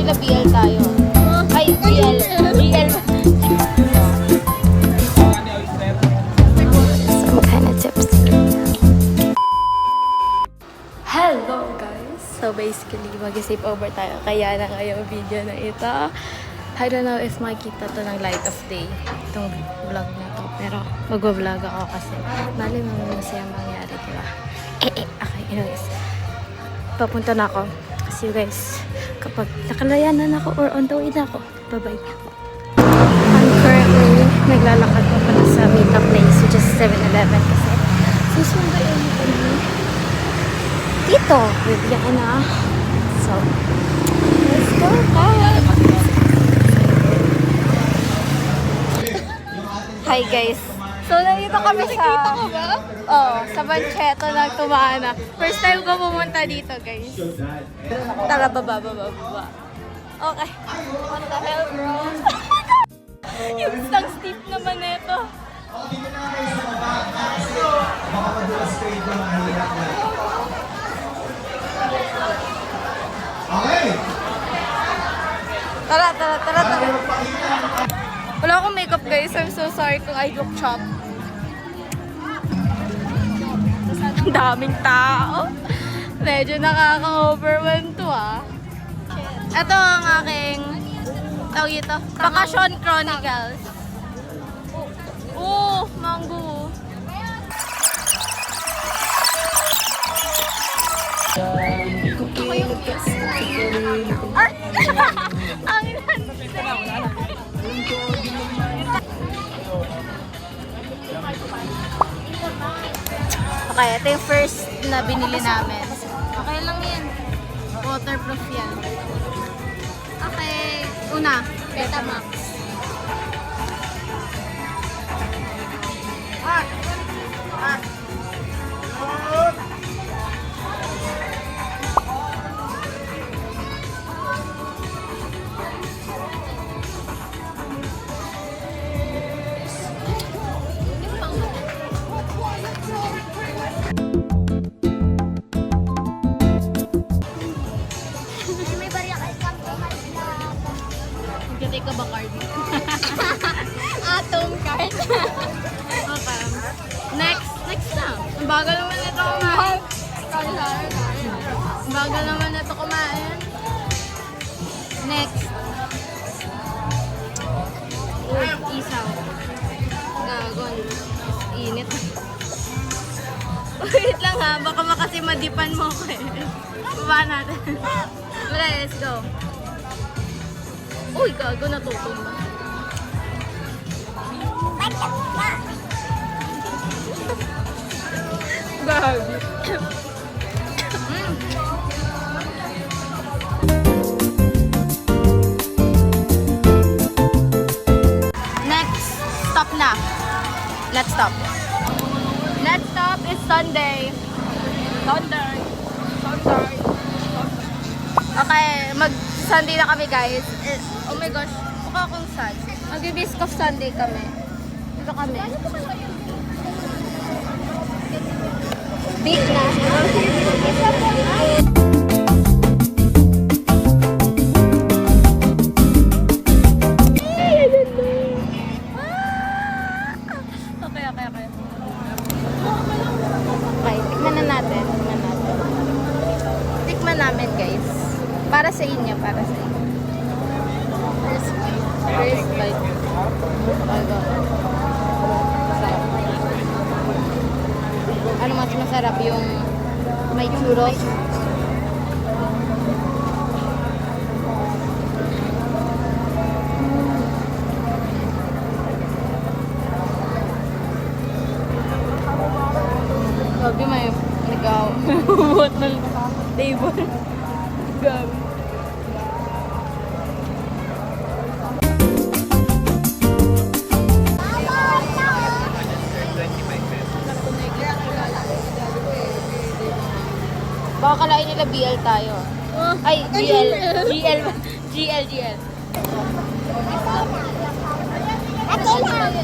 nila BL tayo. Ay, GL. GL. Some kind of tipsy. Hello guys! So basically, mag-sleep over tayo. Kaya na nga yung video na ito. I don't know if makikita to ng light of day. Itong vlog na to. Pero mag-vlog ako kasi mali mo masaya mangyari, diba? Okay, anyways. Papunta na ako. See you guys kapag nakalayanan ako or on the way na ako. Bye-bye. I'm currently naglalakad pa pala sa makeup place, which is 7-Eleven kasi susundayin ko kami dito. Bibigyan ko na. So, let's go guys! Hi guys! So, nandito kami sa... Nakikita ko ba? Oo, sa Bancheto ng Tumana. First time ko pumunta dito guys. Tara, baba. Okay. What the hell, bro? Yung isang steep naman nito. Tara. Wala akong makeup guys. I'm so sorry kung I look chop. Ang daming tao. Medyo nakaka-overwhelm to ah. Ito ang aking tawag ito. Vacation Chronicles. Oh, mango. Ako yung ang okay, ito yung first na binili namin. Okay lang yan. Waterproof yan. Okay, una, Betamax. Magkatay ka ba card? Atom card. Okay. Next na. Ang bagal naman ito kumain. Ang bagal naman ito kumain. Next. Uy, isaw. Gagon. Init. Wait lang ha, baka madipan mo ko eh. Baba natin. Let's go. Uy, gago, natutumba. Gago. Next stop na. Let's stop. Next stop is Sunday. Okay, mag-Sunday na kami guys. Oh my gosh, mukha akong sad. Mag-bisque of Sunday kami. Dito kami. Big na. Okay, tikman natin. Tikman namin guys. Para sa inyo. First bite. Ano mas masarap yung may churros? Sabi may nag-buot ng table. Gabi. Baka kalain nila BL tayo. Ay, GL.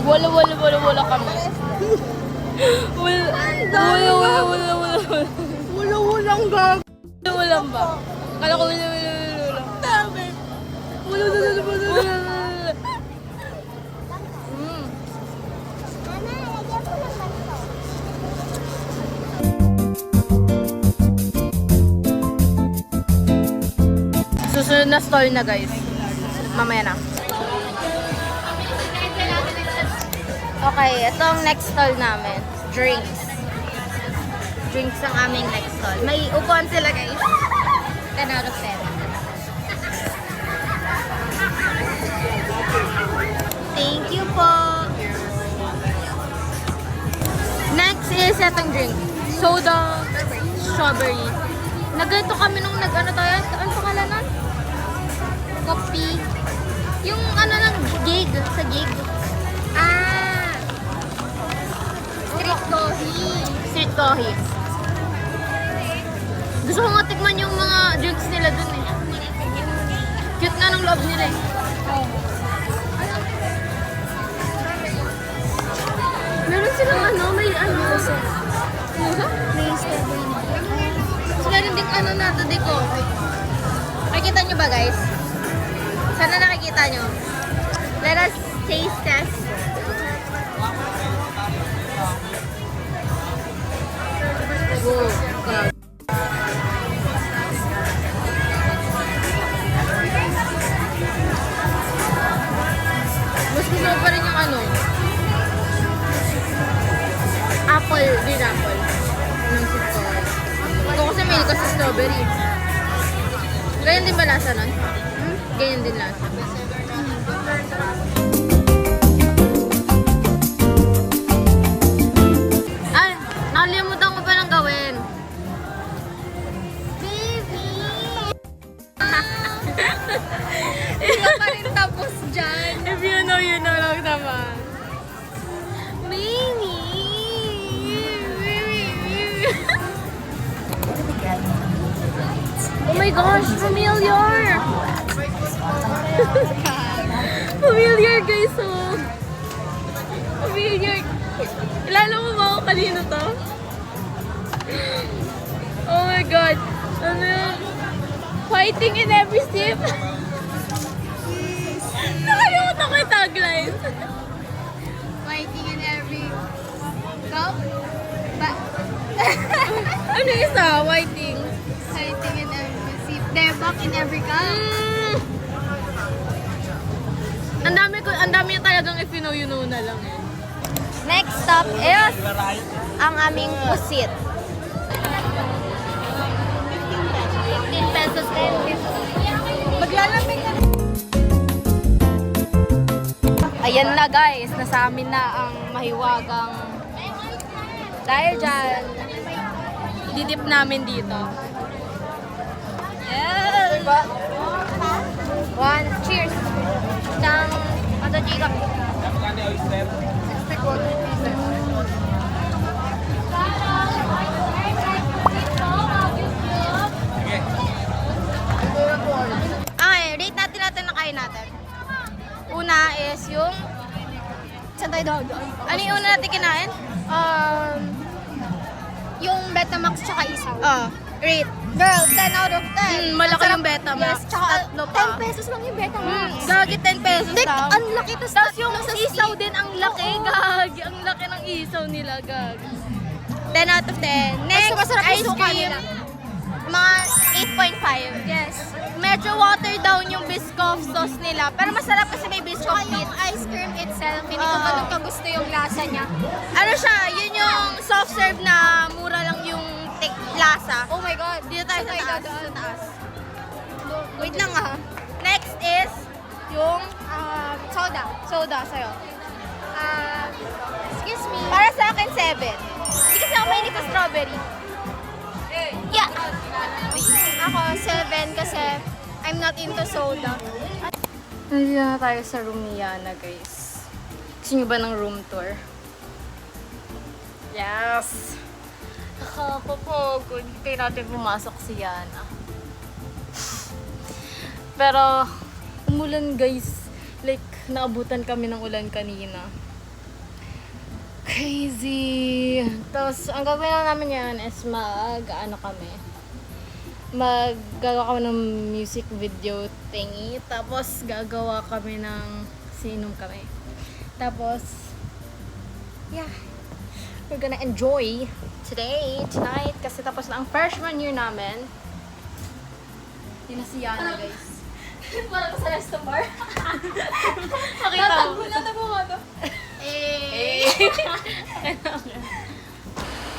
Wala kami. Wala. Walang gag. Walang ba? Kala ko wala. Susunod na stall na guys. Mamaya na. Okay, ito ang next stall namin. Drinks. Drinks ang aming next stall. May upuan sila guys. 10 out of 10. Thank you po. Next is itong drink. Soda strawberry. Nagganito kami nung nag-ano tayo. Ano pangalan nun? Coffee. Yung ano ng gig. Sa gig. Street coffee. Street coffee. Gusto ko nga tikman yung mga drinks nila dun eh. Cute nga ng loob nila eh. Meron silang ano, may ano. May strawberry. So, meron ding ano nato dito. Nakikita nyo ba guys? Sana nakikita nyo. Let us taste test. Wow, God. Mas gusto ko pa rin yung ano. Apple, din apple. Yung sweet corn. Ito kasi may kasi strawberry. Ganyan din ba lasa nun? Ganyan din lasa. Ay, nakalimutan ko pa lang gawin. Baby! Hindi ka pa rin tapos dyan. If you know lang naman. Baby! Oh my gosh, familiar! Familiar guys, oh! Familiar! Ilala mo ba ako kanino to? Oh my god! Ano yun? Fighting in every sip! Nakalimutan ko yung tagline! Fighting in every cup. Ano isa? Fighting? Fighting in every sip. Debak in every cup. Ang dami talagang if you know na lang eh. Next stop is ang aming pusit. 15 pesos din. Maglalamig na. Ayan na guys, nasa amin na ang mahiwagang. Dahil dyan, ididip namin dito. Yeah! One, cheers! Ng Pato Chica. Okay, rate natin na kain natin. Una is yung... Saan tayo dog? Ano yung una natin kinain? Yung Betamax tsaka isaw. Rate. Girl, 10 out of 10. Malaki Masarap. yung Betamax. Yes, tsaka Tatlo pa. 10 pesos lang yung Betamax. Gagi 10 pesos Like, lang. ang laki. Tapos yung isaw din, ang laki, gagi. Ang laki ng isaw nila, gagi. 10 out of 10. Next, Mas masarap yung ice suka cream. nila. Mga 8.5. Yes. Medyo watered down yung Biscoff sauce nila. Pero masarap kasi may Biscoff Tsaka yung meat. ice cream itself, hindi ko ganun ka gusto yung lasa niya. Ano siya, yun yung soft serve na mura lang yung lasa. Oh my God. Dito tayo sa Saan taas. dadaan? Sa taas. Wait lang ah. Next is yung Soda. soda sa'yo. Excuse me. Para sa akin, 7. Hindi kasi ako mahilig sa strawberry. Yeah! Ako, 7 kasi I'm not into soda. Nandito na tayo sa room ni Yana, guys. Gusto niyo ba ng room tour? Yes! Nakakapagod. Hintay natin pumasok si Yana. Pero, umulan guys. Like, naabutan kami ng ulan kanina. Crazy! Tapos, ang gagawin lang namin yan is ano kami. Maggagawa kami ng music video thingy. Tapos, gagawa kami ng sinom kami. Tapos, yeah. We're gonna enjoy tonight. Kasi tapos na ang freshman year namin. Yun na si Yana, guys. Parang ko sa resto bar. Nakita mo. Natag mo nga to. Eh.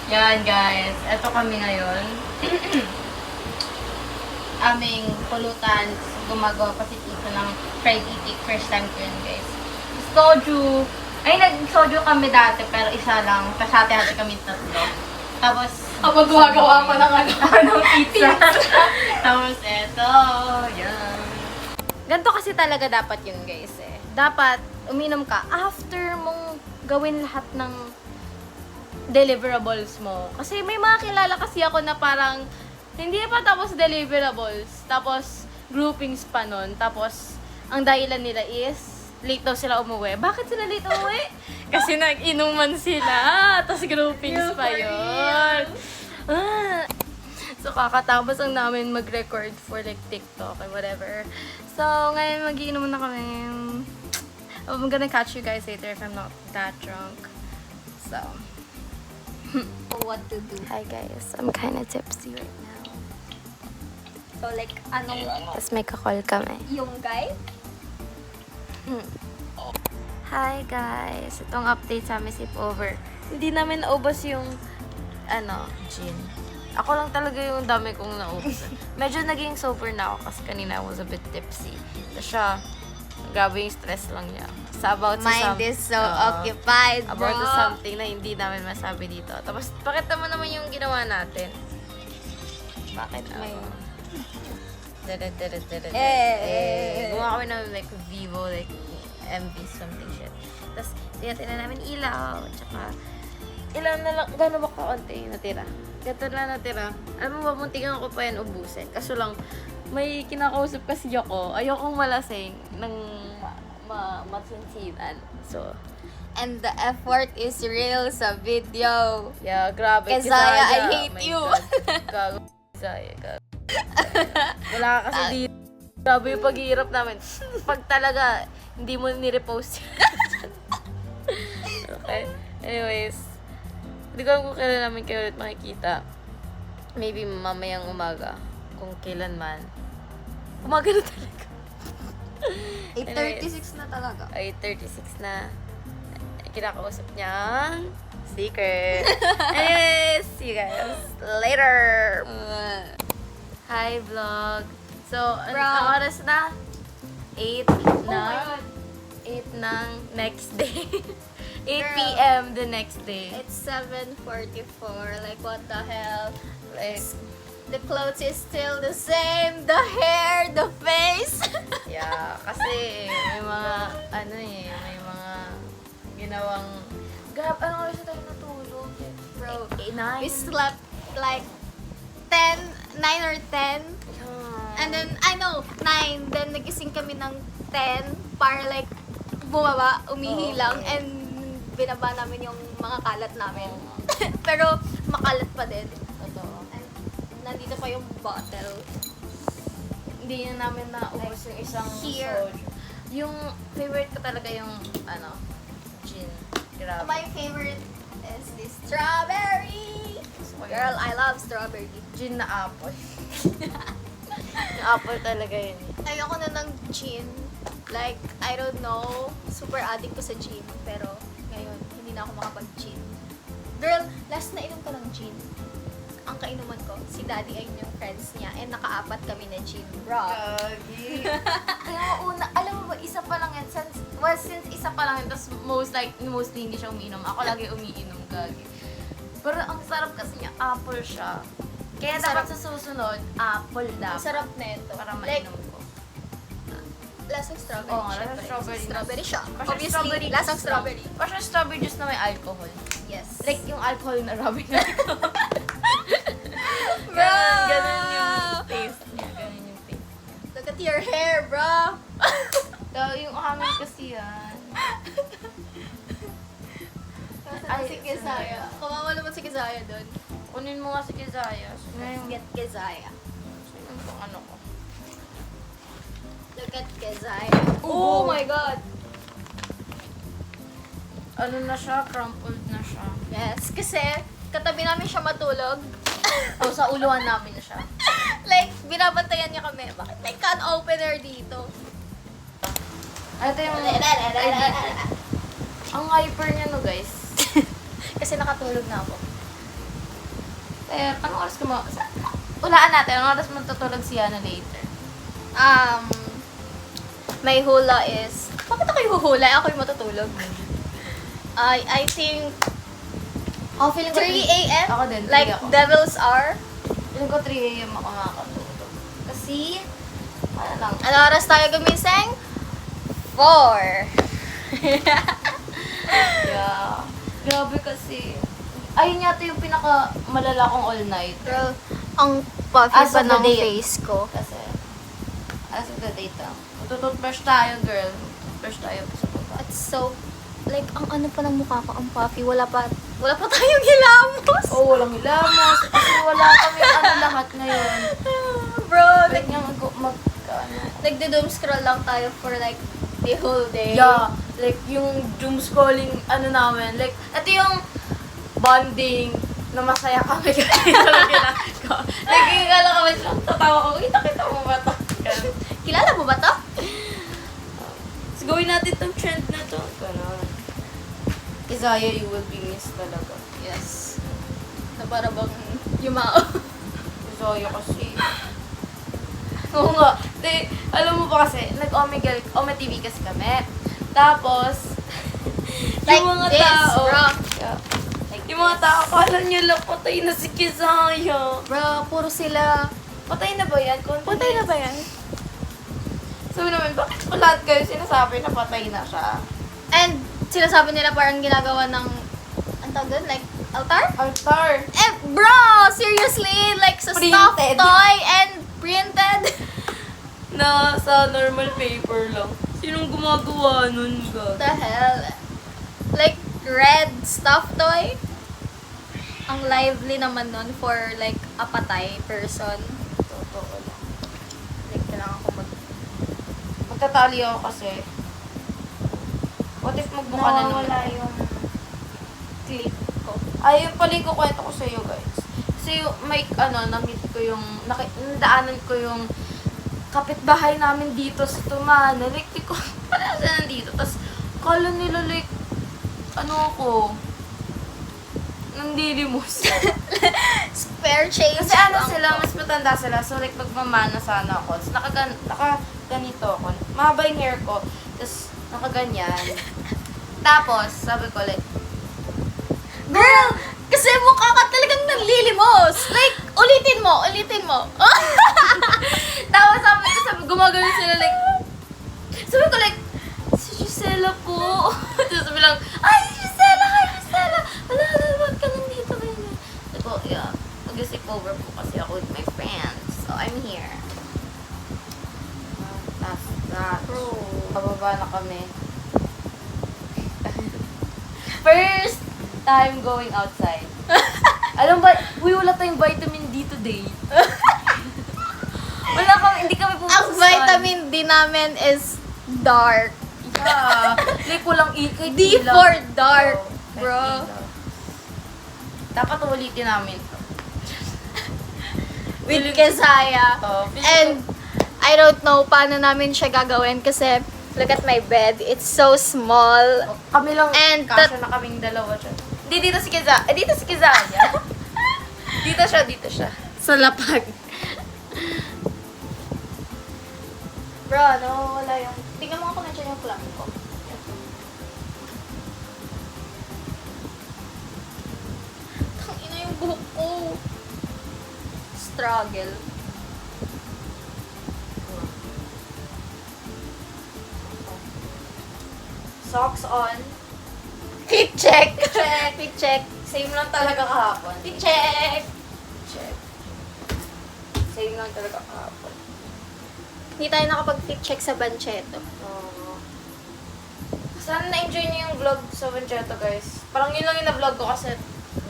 Yan, guys. Ito kami ngayon. Aming pulutan. Gumagawa pa si Tito ng fried itik. First time ko yun, guys. Soju. Ay, nag-soju kami dati, pero isa lang. Tapos hati-hati kami tatlo. Tapos, Ako gumagawa ko ng ng pizza. Tapos eto, yan. Ganito kasi talaga dapat yun, guys, eh. Dapat, uminom ka after mong gawin lahat ng deliverables mo. Kasi may mga kilala kasi ako na parang hindi pa tapos deliverables. Tapos, groupings pa nun. Tapos, ang dahilan nila is late daw sila umuwi. Bakit sila late umuwi? Kasi nag-inuman sila. Tapos groupings pa yun. So, kakatapos lang namin mag-record for like TikTok and whatever. So, ngayon mag-iinom na kami. I'm gonna catch you guys later if I'm not that drunk. So, What to do. hi guys. I'm kinda tipsy right now. So like, anong Tapos may kakol kami. yung guy? Hi guys! Itong update sa amin over. Hindi namin naubos yung gin. Ako lang talaga yung dami kong naubos. Medyo naging sober na ako kasi kanina I was a bit tipsy. Tapos siya, grabe yung stress lang niya. Sa about sa Mind is so occupied, bro. about sa something na hindi namin masabi dito. Tapos, pakita mo naman yung ginawa natin. Bakit May- Gumawa kami ng like Vivo, like MV something shit. Tapos, tinatina namin ilaw, tsaka ilan na lang, gano'n ba kaunti natira? Ganito lang natira. Alam mo ba, muntikan ako pa yan ubusin. Kaso lang, may kinakausap kasi ako. Ayokong malasing ng matsinsinan. So, And the effort is real sa video. yeah, grabe. Kezaya, I Oh hate my you. God. Gago. Kezaya, gago. Wala ka kasi dito. Grabe yung paghihirap namin. Pag talaga, hindi mo ni-repost yun. Okay. Anyways, hindi ko alam kung kailan namin kayo ulit makikita. Maybe mamayang umaga. Kung kailan man. Umaga na talaga. 8:36 na talaga. Ay, 36 na. Kinakausap niya. Secret. Anyways, see you guys later. Hi, vlog. So, ang oras na? 8 na. Oh my God. 8 ng next day. 8 Girl. p.m. the next day. It's 7:44. Like, what the hell? Like, The clothes is still the same. The hair, the face. yeah, kasi may mga, may mga ginawang, ano oras na tayo natulog? Bro, 9. we slept like 9 or 10. And then, I know, 9. Then, nagising kami ng 10 para like, bumaba, umihi Oo, lang, okay. and binaba namin yung mga kalat namin. Pero, makalat pa din. Totoo. And, nandito pa yung bottle. Hindi na namin naubos yung isang Here. soju. Yung favorite ko talaga yung, gin. Grabe. My favorite is this strawberry. Girl, I love strawberry. Gin na apple. Yung apple talaga yun. Ayoko na ng gin. Like, I don't know, super addict ko sa gin. Pero, ngayon, hindi na ako makapag-gin. Girl, last na inom ko ng gin. Ang kainuman ko, si Daddy ay yung friends niya. And nakaapat kami na gin. Bro. Gagi. Kaya una, alam mo ba, isa pa lang yan. Since isa pa lang yan, tapos mostly hindi siya umiinom. Ako lagi umiinom, gagi. Pero ang sarap kasi niya, apple siya. Kaya Ang dapat sarap. sa susunod, apple Ang dapat. sarap na ito. Para Like, mainom ko. lasang strawberry. Oo nga, syempre. lasang strawberry. Strawberry siya. Parang Obviously, strawberry lasang juice strawberry. lang. Parang strawberry juice na may alcohol. Yes. Like yung alcohol na rubbing na ito. Bro! Ganun yung taste niya. Ganun yung taste. Look at your hair, bro. Yung hangin kasi yan. Ay, si Kezaya. Kawawa naman si Kezaya doon. Kunin mo nga si Kezaya. Let's get Kezaya. Ang ano ko. Look at Kezai. Oh Oh my God! Ano na siya? Crumpled na siya. Yes, kasi katabi namin siya matulog. O, sa uluhan namin na siya. Like, binabantayan niya kami. Bakit may can opener dito? Ito yung idea. Ang hyper niya no, guys. Kasi nakatulog na ako. Eh, anong oras ka mo? Ulaan natin. Anong oras matutulog si Yana later? My hula is... Bakit ako yung huhula? Ako yung matutulog. I think... Oh, feeling 3 a.m.? Ako din, 3 Like, ako. devil's hour? Feeling ko 3 a.m. ako makakatulog. Kasi, ano lang. Ano oras tayo gumising? 4. Yeah. Grabe kasi. Ayun yata yung pinaka malala kong all night. Girl, ang puffy As pa of the ng day. face ko. Kasi, as of the date lang. Matututbrush tayo, girl. Toothbrush tayo sa baba. It's so... Like, ang ano pa ng mukha ko, ang puffy. Wala pa tayong hilamos. Oh, walang hilamos. Kasi wala kami ano lahat ngayon. Bro, Like, like, nga ano. nagdo-doom scroll lang tayo for like the whole day. Yeah. Like, yung doom scrolling, ano namin. Like, ito yung bonding na masaya kami kasi lang ginagawa. Like, gigala kami siya. Tatawa ko, kita mo ba ito? Kilala mo ba to? So, gawin natin itong trend na to. Ganon. Isaiah, you will be missed talaga. Yes. Na para bang yumao. Isaiah kasi. Oo nga. Di, alam mo ba kasi, Ome TV kasi kami. Tapos, Like yung mga this, tao, bro. Yeah. Like Yung mga tao, akala nyo lang patay na si Kizaya. Bro, puro sila. Patay na ba yan? Puntay na ba yan? Sabi naman, bakit po lahat kayo sinasabi na patay na siya? And sinasabi nila parang ginagawa ng, ang tawag doon? Like, altar? Altar. Eh, bro! Seriously? Like, sa stuffed Printed. toy and printed? Na sa normal paper lang. Sinong gumagawa nun, What the hell? Like, red stuffed toy? Ang lively naman nun for like a patay person. Totoo lang. Like, kailangan ko Magtatali ako kasi. What if magbuka na naman? Nawawala yung clip ko. Ay, yung pala yung kukwento ko sa iyo, guys. Kasi yung, may, na-meet ko yung, nadaanan ko yung kapitbahay namin dito sa Tumana. Like, di ko, parang sila nandito. Tapos, kala nila, like, ako, nandilimos. Spare change. Kasi ano lang sila, po. mas matanda sila. So, like, magmamana sana ako. Tapos, nakaganito ako. Mahaba yung hair ko. Tapos, nakaganyan. Tapos, sabi ko, like, Girl! Kasi mukha ka talagang nanlilimos. Like, ulitin mo. tapos sabi, gumagano sila, like, sabi ko, like, si Gisela po. Tapos sabi lang, ay, si Gisela, hi, Gisela. Wala, ba't ka nandito? Ganyan. Sabi ko, yeah, mag-sleep over po kasi ako with my friends. So, I'm here. Tapos, Bro. pababa na kami. First time going outside. Alam ba, wala tayong vitamin D today. Hindi kami pumunta Ang sa sun. vitamin D namin is dark. Yeah. Like, walang kahit D ilaw. for dark, Oo, kahit bro. ilaw. Dapat ulitin namin to. With Kezaya. And I don't know paano namin siya gagawin kasi look at my bed. It's so small. Kami lang, And kasya na kaming dalawa dyan. Hindi, dito si Kiza. Dito si Kizanya. dito siya. Sa lapag. Bro, nawawala yung... Tingnan mo ako nandiyan yung clock ko. Tangina yung buhok ko. Struggle. Socks on. Fit check! Fit check! Same lang talaga kahapon. Fit check! Check. Same lang talaga kahapon. Hindi tayo nakapag-fit check sa Bancheto. Sana na-enjoy niyo yung vlog sa Vancheta, guys. Parang yun lang yung na-vlog ko kasi,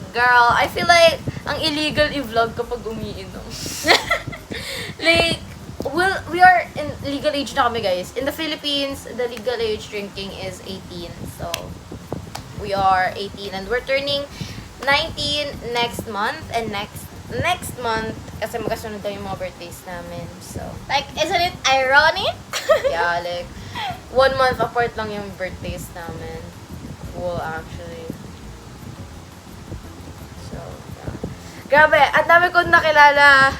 girl, I feel like ang illegal i-vlog kapag umiinom. Like, well, we are in legal age na kami, guys. In the Philippines, the legal age drinking is 18. So, we are 18 and we're turning 19 next month and next month kasi magkasunod daw yung mga birthdays namin. So, Like, isn't it ironic? yeah, like 1 month apart lang yung birthdays namin. Well, actually. So, yeah. Grabe, at dami kong nakilala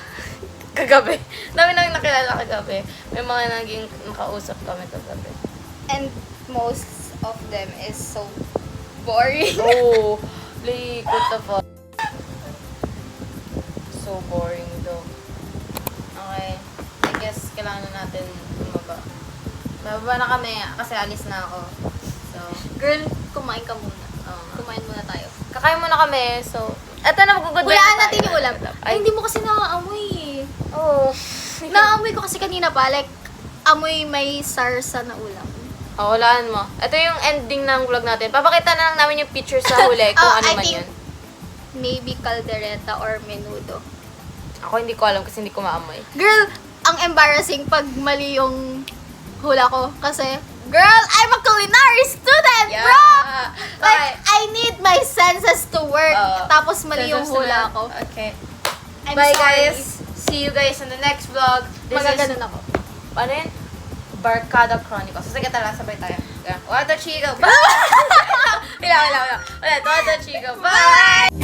kagabi. Dami nang nakilala kagabi. May mga naging nakausap kami kagabi. And most of them is so boring. Oh, like, what the fuck? So boring though. Okay. I guess kailangan na natin bumaba. Bababa na kami kasi alis na ako. So, Girl, kumain ka muna. oo nga. Kumain muna tayo. Kakain muna kami. So, eto na mag-goodbye Hulaan na natin tayo. yung ulam. Ay, hindi mo kasi naaamoy eh. Oo. Naamoy ko kasi kanina pa, like, amoy may sarsa na ulam. Oh, hulaan mo. Ito yung ending ng vlog natin. Papakita na lang namin yung picture sa huli kung Oh, ano I man think- yun. Maybe caldereta or menudo. Ako hindi ko alam kasi hindi ko maamoy. Girl, ang embarrassing pag mali yung hula ko. Kasi, girl, I'm a culinary student, Yeah. bro! Like, Okay. I need my senses to work. Oo. Tapos mali yung Susunod. hula ko. Okay. I'm Bye, sorry. guys. See you guys in the next vlog. This Magaganon is, ako. ano yun? Barkada Chronicles. So, sige tala, sabay tayo. Yeah. Wata Chico. Bye! Wala. Wala. Wala. Wata Chico. Bye!